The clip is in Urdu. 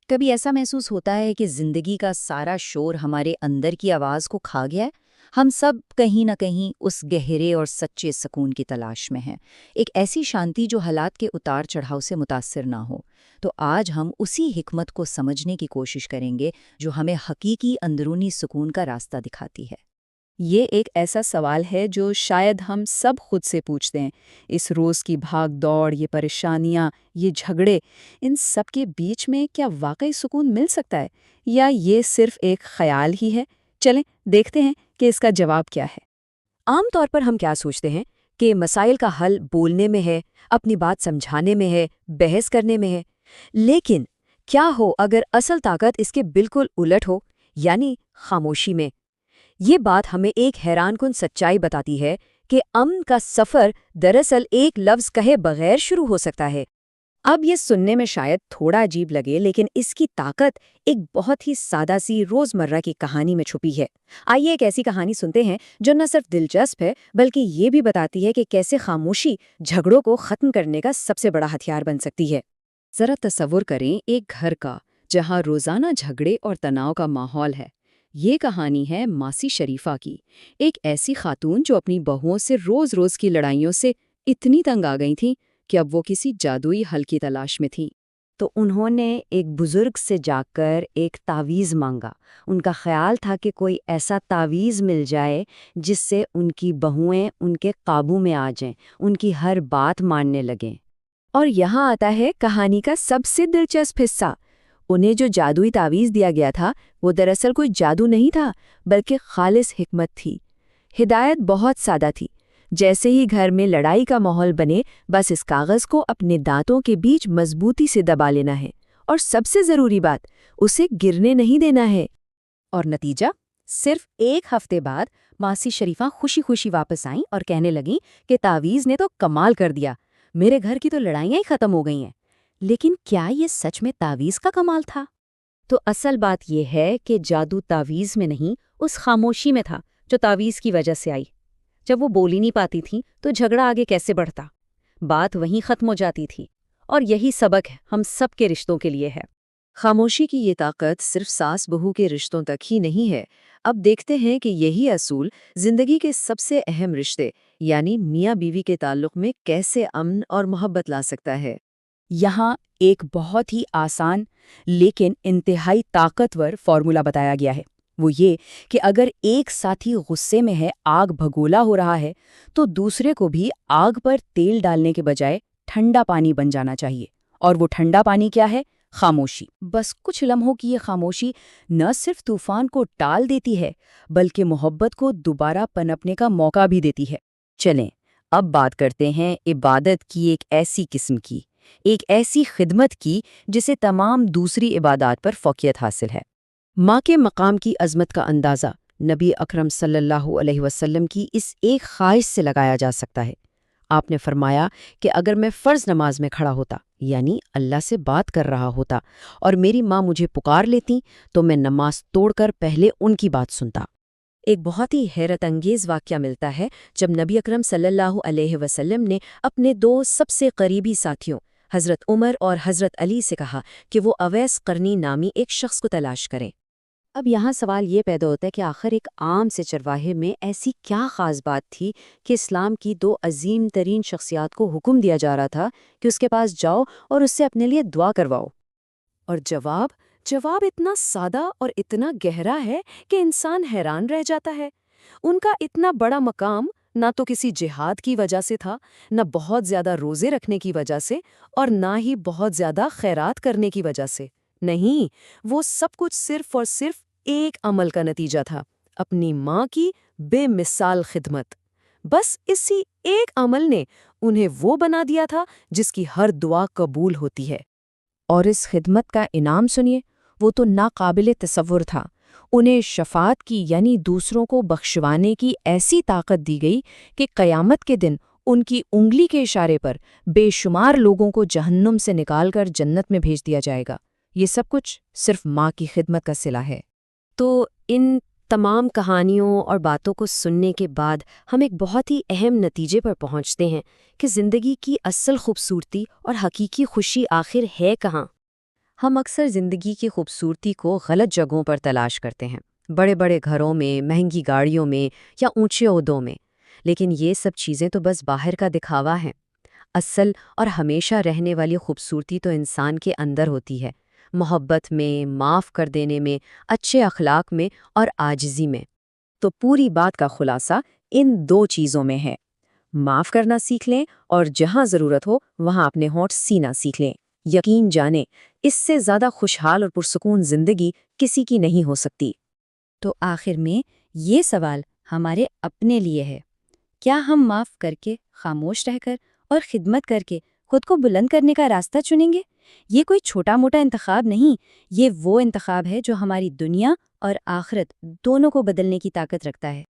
کبھی ایسا محسوس ہوتا ہے کہ زندگی کا سارا شور ہمارے اندر کی آواز کو کھا گیا ہے؟ ہم سب کہیں نہ کہیں اس گہرے اور سچے سکون کی تلاش میں ہیں، ایک ایسی شانتی جو حالات کے اتار چڑھاؤ سے متاثر نہ ہو۔ تو آج ہم اسی حکمت کو سمجھنے کی کوشش کریں گے جو ہمیں حقیقی اندرونی سکون کا راستہ دکھاتی ہے۔ یہ ایک ایسا سوال ہے جو شاید ہم سب خود سے پوچھتے ہیں۔ اس روز کی بھاگ دوڑ، یہ پریشانیاں، یہ جھگڑے، ان سب کے بیچ میں کیا واقعی سکون مل سکتا ہے یا یہ صرف ایک خیال ہی ہے؟ چلیں دیکھتے ہیں کہ اس کا جواب کیا ہے۔ عام طور پر ہم کیا سوچتے ہیں کہ مسائل کا حل بولنے میں ہے، اپنی بات سمجھانے میں ہے، بحث کرنے میں ہے۔ لیکن کیا ہو اگر اصل طاقت اس کے بالکل الٹ ہو، یعنی خاموشی میں؟ یہ بات ہمیں ایک حیران کن سچائی بتاتی ہے کہ امن کا سفر دراصل ایک لفظ کہے بغیر شروع ہو سکتا ہے۔ اب یہ سننے میں شاید تھوڑا عجیب لگے، لیکن اس کی طاقت ایک بہت ہی سادہ سی روزمرہ کی کہانی میں چھپی ہے۔ آئیے ایک ایسی کہانی سنتے ہیں جو نہ صرف دلچسپ ہے بلکہ یہ بھی بتاتی ہے کہ کیسے خاموشی جھگڑوں کو ختم کرنے کا سب سے بڑا ہتھیار بن سکتی ہے۔ ذرا تصور کریں ایک گھر کا جہاں روزانہ جھگڑے اور تناؤ کا ماحول ہے۔ یہ کہانی ہے ماسی شریفہ کی، ایک ایسی خاتون جو اپنی بہوؤں سے روز روز کی لڑائیوں سے اتنی تنگ آ گئی تھیں کہ اب وہ کسی جادوئی حل کی تلاش میں تھیں۔ تو انہوں نے ایک بزرگ سے جا کر ایک تعویذ مانگا۔ ان کا خیال تھا کہ کوئی ایسا تعویذ مل جائے جس سے ان کی بہوئیں ان کے قابو میں آ جائیں، ان کی ہر بات ماننے لگیں۔ اور یہاں آتا ہے کہانی کا سب سے دلچسپ حصہ۔ انہیں جو جادوئی تعویذ دیا گیا تھا وہ دراصل کوئی جادو نہیں تھا بلکہ خالص حکمت تھی۔ ہدایت بہت سادہ تھی، جیسے ہی گھر میں لڑائی کا ماحول بنے بس اس کاغذ کو اپنے دانتوں کے بیچ مضبوطی سے دبا لینا ہے، اور سب سے ضروری بات، اسے گرنے نہیں دینا ہے۔ اور نتیجہ؟ صرف ایک ہفتے بعد ماسی شریفہ خوشی خوشی واپس آئیں اور کہنے لگیں کہ تعویذ نے تو کمال کر دیا، میرے گھر کی تو لڑائیاں ہی ختم ہو گئی ہیں۔ لیکن کیا یہ سچ میں تعویذ کا کمال تھا؟ تو اصل بات یہ ہے کہ جادو تعویذ میں نہیں، اس خاموشی میں تھا جو تعویذ کی وجہ سے آئی۔ جب وہ بول ہی نہیں پاتی تھیں تو جھگڑا آگے کیسے بڑھتا؟ بات وہیں ختم ہو جاتی تھی۔ اور یہی سبق ہم سب کے رشتوں کے لیے ہے۔ خاموشی کی یہ طاقت صرف ساس بہو کے رشتوں تک ہی نہیں ہے۔ اب دیکھتے ہیں کہ یہی اصول زندگی کے سب سے اہم رشتے یعنی میاں بیوی کے تعلق میں کیسے امن اور محبت لا سکتا ہے۔ یہاں ایک بہت ہی آسان لیکن انتہائی طاقتور فارمولا بتایا گیا ہے۔ وہ یہ کہ اگر ایک ساتھی غصے میں ہے، آگ بھگولا ہو رہا ہے، تو دوسرے کو بھی آگ پر تیل ڈالنے کے بجائے ٹھنڈا پانی بن جانا چاہیے۔ اور وہ ٹھنڈا پانی کیا ہے؟ خاموشی۔ بس کچھ لمحوں کی یہ خاموشی نہ صرف طوفان کو ٹال دیتی ہے بلکہ محبت کو دوبارہ پنپنے کا موقع بھی دیتی ہے۔ چلیں اب بات کرتے ہیں عبادت کی ایک ایسی قسم کی، ایک ایسی خدمت کی جسے تمام دوسری عبادات پر فوقیت حاصل ہے۔ ماں کے مقام کی عظمت کا اندازہ نبی اکرم صلی اللہ علیہ وسلم کی اس ایک خواہش سے لگایا جا سکتا ہے۔ آپ نے فرمایا کہ اگر میں فرض نماز میں کھڑا ہوتا، یعنی اللہ سے بات کر رہا ہوتا، اور میری ماں مجھے پکار لیتی تو میں نماز توڑ کر پہلے ان کی بات سنتا۔ ایک بہت ہی حیرت انگیز واقعہ ملتا ہے جب نبی اکرم صلی اللہ علیہ وسلم نے اپنے دو سب سے قریبی ساتھیوں حضرت عمر اور حضرت علی سے کہا کہ وہ اویس قرنی نامی ایک شخص کو تلاش کریں۔ اب یہاں سوال یہ پیدا ہوتا ہے کہ آخر ایک عام سے چرواہے میں ایسی کیا خاص بات تھی کہ اسلام کی دو عظیم ترین شخصیات کو حکم دیا جا رہا تھا کہ اس کے پاس جاؤ اور اس سے اپنے لیے دعا کرواؤ؟ اور جواب اتنا سادہ اور اتنا گہرا ہے کہ انسان حیران رہ جاتا ہے۔ ان کا اتنا بڑا مقام نہ تو کسی جہاد کی وجہ سے تھا، نہ بہت زیادہ روزے رکھنے کی وجہ سے، اور نہ ہی بہت زیادہ خیرات کرنے کی وجہ سے۔ نہیں، وہ سب کچھ صرف اور صرف ایک عمل کا نتیجہ تھا، اپنی ماں کی بے مثال خدمت۔ بس اسی ایک عمل نے انہیں وہ بنا دیا تھا جس کی ہر دعا قبول ہوتی ہے۔ اور اس خدمت کا انعام سنیے، وہ تو ناقابل تصور تھا۔ انہیں شفاعت کی یعنی دوسروں کو بخشوانے کی ایسی طاقت دی گئی کہ قیامت کے دن ان کی انگلی کے اشارے پر بے شمار لوگوں کو جہنم سے نکال کر جنت میں بھیج دیا جائے گا۔ یہ سب کچھ صرف ماں کی خدمت کا صلہ ہے۔ تو ان تمام کہانیوں اور باتوں کو سننے کے بعد ہم ایک بہت ہی اہم نتیجے پر پہنچتے ہیں کہ زندگی کی اصل خوبصورتی اور حقیقی خوشی آخر ہے کہاں؟ ہم اکثر زندگی کی خوبصورتی کو غلط جگہوں پر تلاش کرتے ہیں، بڑے بڑے گھروں میں، مہنگی گاڑیوں میں یا اونچے عہدوں میں، لیکن یہ سب چیزیں تو بس باہر کا دکھاوا ہیں۔ اصل اور ہمیشہ رہنے والی خوبصورتی تو انسان کے اندر ہوتی ہے، محبت میں، معاف کر دینے میں، اچھے اخلاق میں اور عاجزی میں۔ تو پوری بات کا خلاصہ ان دو چیزوں میں ہے، معاف کرنا سیکھ لیں اور جہاں ضرورت ہو وہاں اپنے ہونٹ سینا سیکھ لیں۔ یقین جانیں، اس سے زیادہ خوشحال اور پرسکون زندگی کسی کی نہیں ہو سکتی۔ تو آخر میں یہ سوال ہمارے اپنے لیے ہے، کیا ہم معاف کر کے، خاموش رہ کر اور خدمت کر کے خود کو بلند کرنے کا راستہ چنیں گے؟ یہ کوئی چھوٹا موٹا انتخاب نہیں، یہ وہ انتخاب ہے جو ہماری دنیا اور آخرت دونوں کو بدلنے کی طاقت رکھتا ہے۔